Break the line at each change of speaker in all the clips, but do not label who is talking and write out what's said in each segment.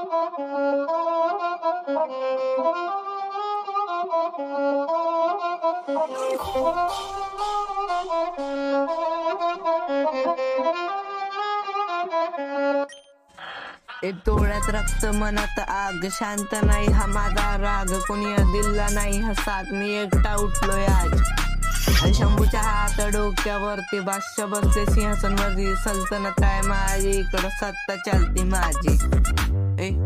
एक डोळ्यात रक्त मनात आग, शांत नाही हा माझा राग, कोणी दिला नाही हा साथ, मी एकटा उठलोय आज. शंभूच्या हात डोक्यावरती, बादशाह बसते सिंहासनवरती, सल्तनत आहे माझी, इकडं सत्ता चलती माझी.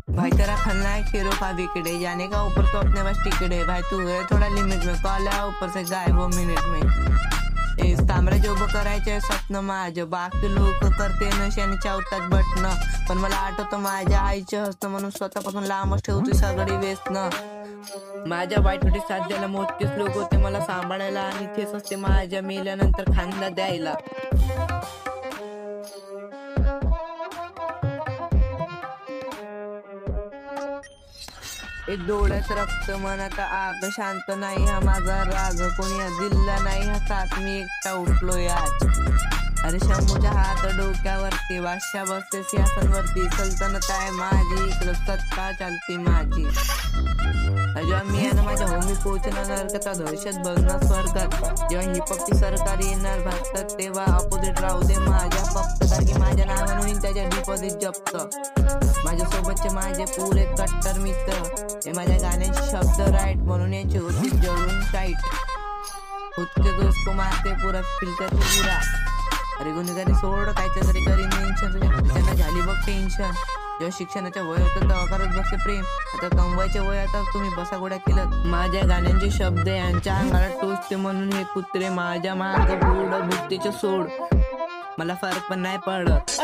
भाई तेरा खलनायक हीरो का बिगड़े, जाने का ऊपर तो अपने बस टिकड़े, भाई तू है थोड़ा लिमिट में, कॉल है ऊपर से गायब वो मिनिट में. साम्राज्य उभं करायचे स्वप्न माझं, बाकी लोक करते नशाने चावतात बटन, पण मला आठवतं माझ्या आईचं हसणं, म्हणून स्वतःपासून लांबच ठेवते सगळी व्यसनं. माझ्या वाईटसाठी साथ द्यायला मोजकेच लोक होते मला सांभाळायला, आणि तेच असते माझ्या मेल्यानंतर खांदा द्यायला. एक डोळ्यात रक्त मनात आग, शांत नाही हा माझा राग, कोणी दिला नाही हा साथ, मी एकटा उठलोय आज. अरे शंभूच्या हात डोक्यावरती, बादशाह बसते सिंहासनवरती, सल्तनत आहे माझी, इकडं सत्ता चालती माझी. जेव्हा मी आणि माझ्या होमी पोहोचणार नरकाचा दहशत बघणार स्वर्गात, जेव्हा हिपहॉपची सरकार येणार भारतात, तेव्हा अपोजिट राहू दे माझ्या फक्त, कारण की माझ्या नावानं होईल त्याच्या डिपॉझिट जप्त. माझ्यासोबतचे माझे पुरे कट्टर मित्र, हे माझ्या गाण्याचे शब्द राईट, म्हणून याची होती जळून टाईट. खुद के दोस्त को मारते पुरा फिल्टर पुरा. अरे गुन्हेगारी सोड, कायच्या तरी करीन मेन्शन, तुझ्या त्यांना झाली बघ टेन्शन. जेव्हा शिक्षणाच्या वय होतं तेव्हा करत बघते प्रेम, आता कमवायच्या वय आता तुम्ही बसा गोड्या केलं. माझ्या गाण्यांचे शब्द यांच्या अंगाला टोचते, म्हणून हे कुत्रे माझ्या माग पुढं भुकतेचे सोड, मला फरक पण नाही पडत.